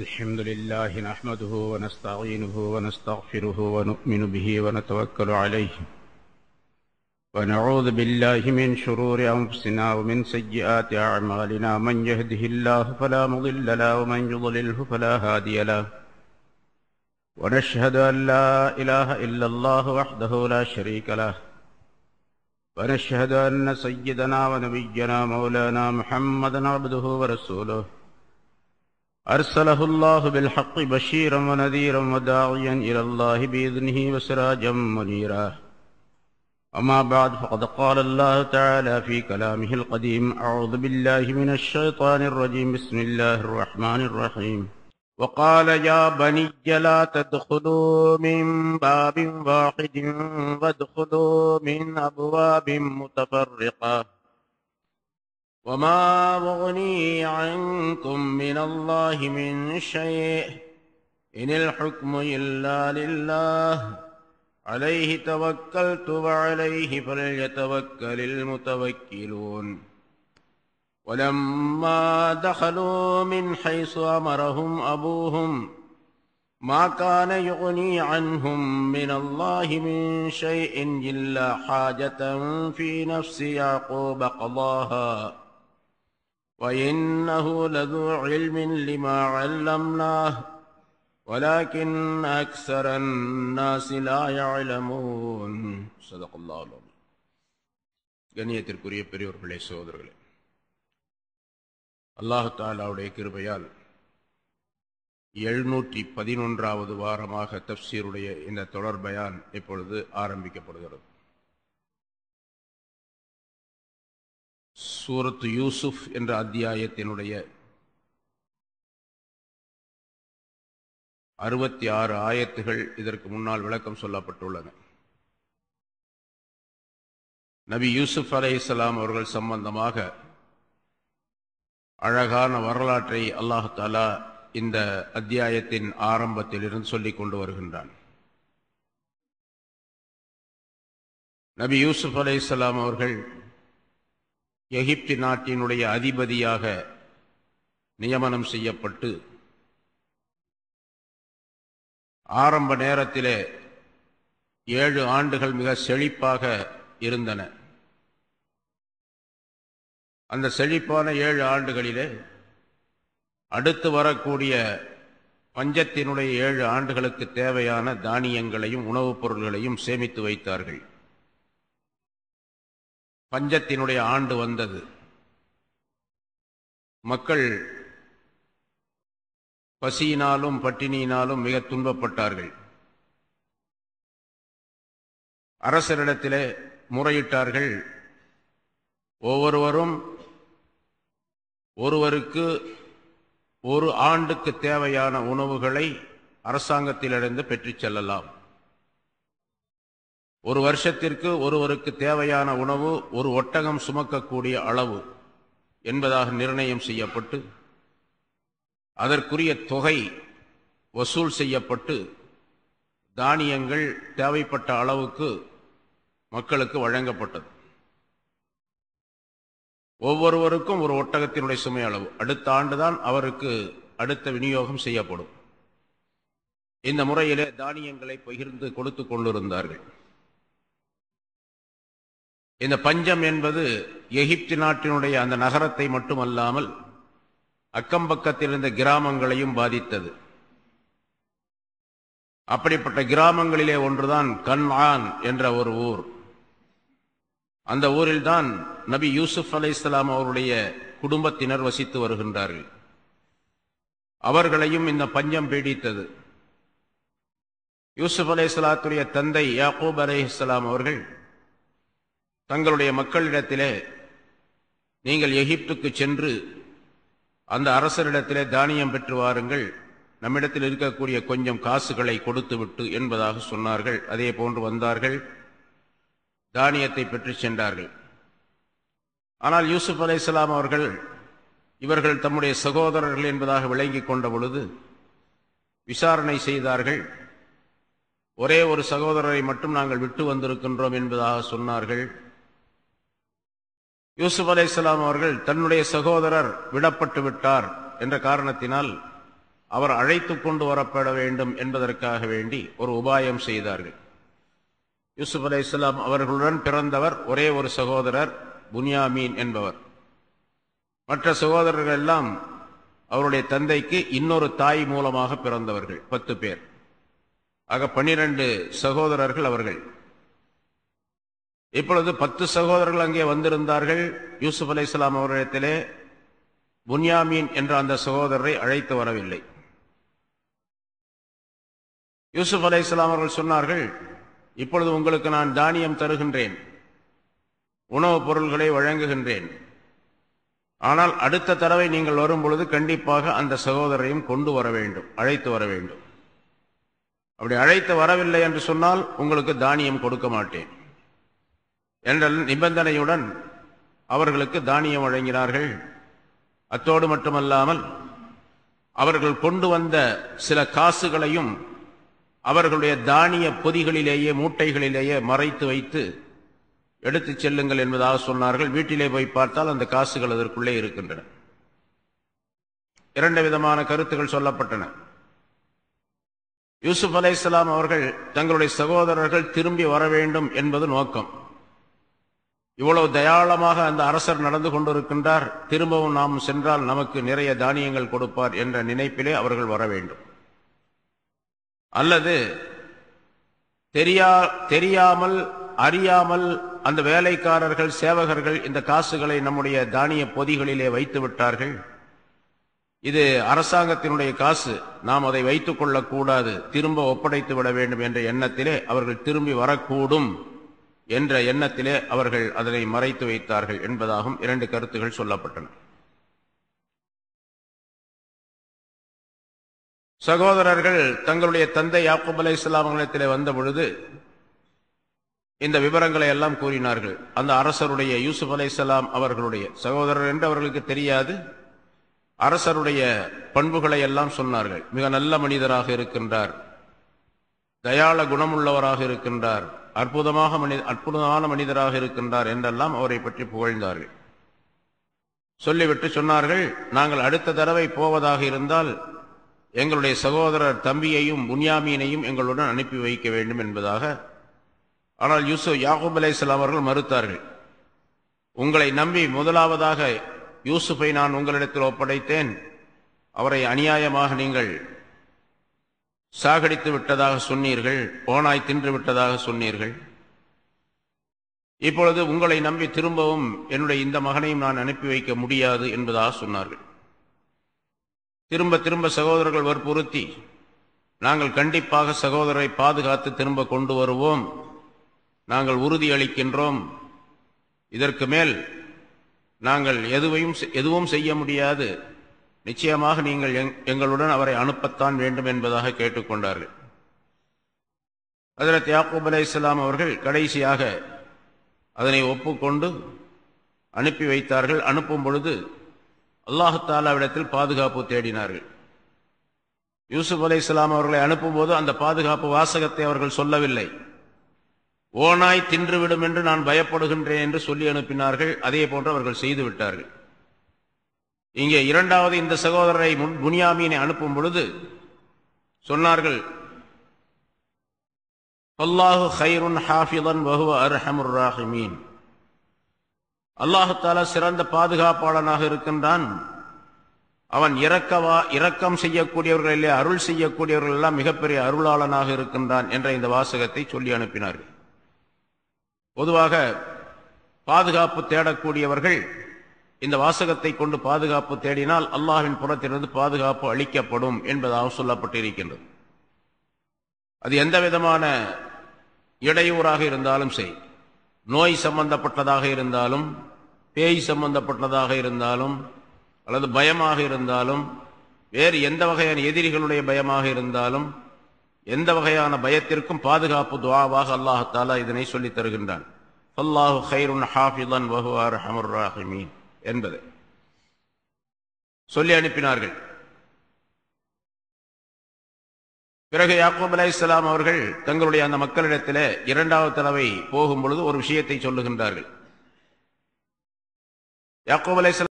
الحمد لله نحمده ونستعينه ونستغفره ونؤمن به ونتوكل عليه ونعوذ بالله من شرور أنفسنا ومن سيئات أعمالنا من يهده الله فلا مضل له ومن يضلله فلا هادي له ونشهد أن لا إله إلا الله وحده لا شريك له ونشهد أن سيدنا ونبينا مولانا محمدا عبده ورسوله أرسله الله بالحق بشيرا ونذيرا وداعيا إلى الله بإذنه وسراجا منيرا أما بعد فقد قال الله تعالى في كلامه القديم أعوذ بالله من الشيطان الرجيم بسم الله الرحمن الرحيم وقال يا بني لا تدخلوا من باب واحد وادخلوا من أبواب متفرقة وما أغني عنكم من الله من شيء إن الحكم إلا لله عليه توكلت وعليه فليتوكل المتوكلون ولما دخلوا من حيث أمرهم أبوهم ما كان يغني عنهم من الله من شيء إلا حاجة في نفس يعقوب قضاها وإنه لذو علم لما علمناه ولكن أكثر الناس لا يعلمون صدق الله العظيم. கண்ணியத்திற்குரிய பெரியோர்களே, சகோதரர்களே, அல்லாஹ் தஆலாவுடைய கிருபையால் 711வது வாரமாக தஃப்சீருடைய இந்த தொடர் பயான் இப்பொழுது ஆரம்பிக்கப்படுகிறது. சூரத்து யூசுப் என்ற அத்தியாயத்தினுடைய 66 ஆயத்துகள் இதற்கு முன்னால் விளக்கம் சொல்லப்பட்டுள்ளன. நபி யூசுப் அலைஹிஸ்ஸலாம் அவர்கள் சம்பந்தமாக அழகான வரலாற்றை அல்லாஹ் தஆலா இந்த அத்தியாயத்தின் ஆரம்பத்தில் இருந்து சொல்லிக் கொண்டு வருகின்றான். நபி யூசுப் அலைஹிஸ்ஸலாம் அவர்கள் எகிப்து நாட்டினுடைய அதிபதியாக நியமனம் செய்யப்பட்டு ஆரம்ப நேரத்திலே 7 ஆண்டுகள் மிக செழிப்பாக இருந்தன. அந்த செழிப்பான 7 ஆண்டுகளிலே அடுத்து வரக்கூடிய பஞ்சத்தினுடைய 7 ஆண்டுகளுக்கு தேவையான தானியங்களையும் உணவுப் பொருள்களையும் சேமித்து வைத்தார்கள். பஞ்சத்தினுடைய ஆண்டு வந்தது. மக்கள் பசியினாலும் பட்டினியினாலும் மிக துன்பப்பட்டார்கள். அரசரிடத்திலே முறையிட்டார்கள். ஒவ்வொருவரும் ஒருவருக்கு 1 ஆண்டுக்கு தேவையான உணவுகளை அரசாங்கத்திலிருந்து பெற்றுச் செல்லலாம். 1 வருஷத்திற்கு ஒருவருக்கு தேவையான உணவு 1 ஒட்டகம் சுமக்கக்கூடிய அளவு என்பதாக நிர்ணயம் செய்யப்பட்டு அதற்குரிய தொகை வசூல் செய்யப்பட்டு தானியங்கள் தேவைப்பட்ட அளவுக்கு மக்களுக்கு வழங்கப்பட்டது. ஒவ்வொருவருக்கும் 1 ஒட்டகத்தினுடைய சுமை அளவு. அடுத்த ஆண்டுதான் அவருக்கு அடுத்த விநியோகம் செய்யப்படும். இந்த முறையிலே தானியங்களை பகிர்ந்து கொடுத்து கொண்டிருந்தார்கள். இந்த பஞ்சம் என்பது எகிப்து நாட்டினுடைய அந்த நகரத்தை மட்டுமல்லாமல் அக்கம்பக்கத்தில் இருந்த கிராமங்களையும் பாதித்தது. அப்படிப்பட்ட கிராமங்களிலே ஒன்றுதான் கன்ஆன் என்ற ஒரு ஊர். அந்த ஊரில்தான் நபி யூசுப் அலைஹிஸ்ஸலாம் அவருடைய குடும்பத்தினர் வசித்து வருகின்றார்கள். அவர்களையும் இந்த பஞ்சம் பீடித்தது. யூசுப் அலைஹிஸ்ஸலாத்துடைய தந்தை யாக்கூப் அலைஹிஸ்ஸலாம் அவர்கள் தங்களுடைய மக்களிடத்திலே, நீங்கள் எகிப்துக்கு சென்று அந்த அரசரிடத்திலே தானியம் பெற்று வாருங்கள், நம்மிடத்தில் இருக்கக்கூடிய கொஞ்சம் காசுகளை கொடுத்துவிட்டு என்பதாக சொன்னார்கள். அதே போன்று வந்தார்கள், தானியத்தை பெற்று சென்றார்கள். ஆனால் யூசுப் அலைஹிஸ்ஸலாம் அவர்கள் இவர்கள் தம்முடைய சகோதரர்கள் என்பதாக விளங்கிக் கொண்ட பொழுது விசாரணை செய்தார்கள். ஒரே ஒரு சகோதரரை மட்டும் நாங்கள் விட்டு வந்திருக்கின்றோம் என்பதாக சொன்னார்கள். யூசுப் அலைஹிஸ்ஸலாம் அவர்கள் தன்னுடைய சகோதரர் விடப்பட்டு விட்டார் என்ற காரணத்தினால் அவர் அழைத்து கொண்டு வரப்பட வேண்டும் என்பதற்காக வேண்டி ஒரு உபாயம் செய்தார்கள். யூசுப் அலைஹிஸ்ஸலாம் அவர்களுடன் பிறந்தவர் ஒரே ஒரு சகோதரர் புன்யாமீன் என்பவர். மற்ற சகோதரர்கள் எல்லாம் அவருடைய தந்தைக்கு இன்னொரு தாய் மூலமாக பிறந்தவர்கள் 10 பேர். ஆக 12 சகோதரர்கள் அவர்கள். இப்பொழுது 10 சகோதரர்கள் அங்கே வந்திருந்தார்கள். யூசுப் அலைஹிஸ்ஸலாம் அவரிடத்திலே புன்யாமீன் என்ற அந்த சகோதரரை அழைத்து வரவில்லை. யூசுப் அலைஹிஸ்ஸலாம் அவர்கள் சொன்னார்கள், இப்பொழுது உங்களுக்கு நான் தானியம் தருகின்றேன், உணவுப் பொருள்களை வழங்குகின்றேன். ஆனால் அடுத்த தடவை நீங்கள் வரும் பொழுது கண்டிப்பாக அந்த சகோதரரையும் கொண்டு வர வேண்டும், அழைத்து வர வேண்டும். அப்படி அழைத்து வரவில்லை என்று சொன்னால் உங்களுக்கு தானியம் கொடுக்க மாட்டேன் என்ற நிபந்தனையுடன் அவர்களுக்கு தானியம் வழங்கினார்கள். அத்தோடு மட்டுமல்லாமல் அவர்கள் கொண்டு வந்த சில காசுகளையும் அவர்களுடைய தானிய பொதிகளிலேயே மூட்டைகளிலேயே மறைத்து வைத்து எடுத்துச் செல்லுங்கள் என்பதாக சொன்னார்கள். வீட்டிலே போய் பார்த்தால் அந்த காசுகள் அதற்குள்ளே இருக்கின்றன. 2 விதமான கருத்துக்கள் சொல்லப்பட்டன. யூசுப் அலைஹிஸ்ஸலாம் அவர்கள் தங்களுடைய சகோதரர்கள் திரும்பி வர வேண்டும் என்பது நோக்கம். இவ்வளவு தயாளமாக அந்த அரசர் நடந்து கொண்டிருக்கின்றார், திரும்பவும் நாம் சென்றால் நமக்கு நிறைய தானியங்கள் கொடுப்பார் என்ற நினைப்பிலே அவர்கள் வர வேண்டும். அல்லது தெரியாமல் அறியாமல் அந்த வேலைக்காரர்கள் சேவகர்கள் இந்த காசுகளை நம்முடைய தானிய பொதிகளிலே வைத்து விட்டார்கள், இது அரசாங்கத்தினுடைய காசு, நாம் அதை வைத்துக் கொள்ளக்கூடாது, திரும்ப ஒப்படைத்து விட வேண்டும் என்ற எண்ணத்திலே அவர்கள் திரும்பி வரக்கூடும் என்ற எண்ணத்திலே அவர்கள் அதனை மறைத்து வைத்தார்கள் என்பதாகவும் 2 கருத்துகள் சொல்லப்பட்டன. சகோதரர்கள் தங்களுடைய தந்தை யாக்கூப் அலைஹிஸ்ஸலாம் அவர்களிடத்திலே வந்த பொழுது இந்த விவரங்களை எல்லாம் கூறினார்கள். அந்த அரசருடைய யூசுப் அலைஹிஸ்ஸலாம் அவர்களுடைய சகோதரர் என்று அவர்களுக்கு தெரியாது, அரசருடைய பண்புகளை எல்லாம் சொன்னார்கள். மிக நல்ல மனிதராக இருக்கின்றார், தயாள குணமுள்ளவராக இருக்கின்றார், அற்புதமான மனிதராக இருக்கின்றார் என்றெல்லாம் அவரை பற்றி புகழ்ந்தார்கள். சொல்லிவிட்டு சொன்னார்கள், நாங்கள் அடுத்த தடவை போவதாக இருந்தால் எங்களுடைய சகோதரர் தம்பியையும் புன்யாமீனையும் எங்களுடன் அனுப்பி வைக்க வேண்டும் என்பதாக. ஆனால் யாக்கூப் அலைஹிஸ்ஸலாம் அவர்கள் மறுத்தார்கள். உங்களை நம்பி முதலாவதாக யூசுஃபை நான் உங்களிடத்தில் ஒப்படைத்தேன், அவரை அநியாயமாக நீங்கள் சாகடித்து விட்டதாக சொன்னீர்கள், ஓனாய் தின்று விட்டதாக சொன்னீர்கள். இப்பொழுது உங்களை நம்பி திரும்பவும் என்னுடைய இந்த மகனையும் நான் அனுப்பி வைக்க முடியாது என்பதாக சொன்னார்கள். திரும்ப திரும்ப சகோதரர்கள் வற்புறுத்தி, நாங்கள் கண்டிப்பாக சகோதரரை பாதுகாத்து திரும்ப கொண்டு வருவோம், நாங்கள் உறுதியளிக்கின்றோம், இதற்கு மேல் நாங்கள் எதுவும் செய்ய முடியாது, நிச்சயமாக நீங்கள் எங்களுடன் அவரை அனுப்பத்தான் வேண்டும் என்பதாக கேட்டுக்கொண்டார்கள். ஹஜ்ரத் யாக்கூப் அலைஹிஸ்ஸலாம் அவர்கள் கடைசியாக அதனை ஒப்புக்கொண்டு அனுப்பி வைத்தார்கள். அனுப்பும் பொழுது அல்லாஹ் தஆலாவிடத்தில் பாதுகாப்பு தேடினார்கள். யூசுப் அலைஹிஸ்ஸலாம் அவர்களை அனுப்பும்போது அந்த பாதுகாப்பு வாசகத்தை அவர்கள் சொல்லவில்லை. ஓனாய் தின்றுவிடும் என்று நான் பயப்படுகின்றேன் என்று சொல்லி அனுப்பினார்கள். அதே போன்று அவர்கள் செய்து விட்டார்கள். இங்கே இரண்டாவது இந்த சகோதரரை புன்யாமீனை அனுப்பும் பொழுது சொன்னார்கள், அல்லாஹு ஹைருன் ஹாஃபிதன் வஹுவ அர்ஹமுர் ராஹிமீன். அல்லாஹு தஆலா சிறந்த பாதுகாப்பாளனாக இருக்கின்றான், அவன் இரக்கம் செய்யக்கூடியவர்களிலே அருள் செய்யக்கூடியவர்கள் எல்லாம் மிகப்பெரிய அருளாளனாக இருக்கின்றான் என்ற இந்த வாசகத்தை சொல்லி அனுப்பினார்கள். பொதுவாக பாதுகாப்பு தேடக்கூடியவர்கள் இந்த வாசகத்தை கொண்டு பாதுகாப்பு தேடினால் அல்லாஹ்வின் புறத்திலிருந்து பாதுகாப்பு அளிக்கப்படும் என்பதாக சொல்லப்பட்டிருக்கின்றது. அது எந்த விதமான இடையூறாக இருந்தாலும் சரி, நோய் சம்பந்தப்பட்டதாக இருந்தாலும், பேய் சம்பந்தப்பட்டதாக இருந்தாலும், அல்லது பயமாக இருந்தாலும், வேறு எந்த வகையான எதிரிகளுடைய பயமாக இருந்தாலும், எந்த வகையான பயத்திற்கும் பாதுகாப்பு துஆவாக அல்லாஹ் தஆலா இதனை சொல்லித் தருகின்றான். அல்லாஹு ஹைருன் ஹாஃபிதன் வஹுவ அர்ஹமுர் ராஹிமீன் என்பதை சொல்லி அனுப்பினார்கள். பிறகு யாக்கூப் அலைஹிஸ்ஸலாம் அவர்கள் தங்களுடைய அந்த மக்களிடத்திலே இரண்டாவது தடவை போகும் பொழுது ஒரு விஷயத்தை சொல்லுகின்றார்கள். யாக்கூப் அலைஹிஸ்ஸலாம்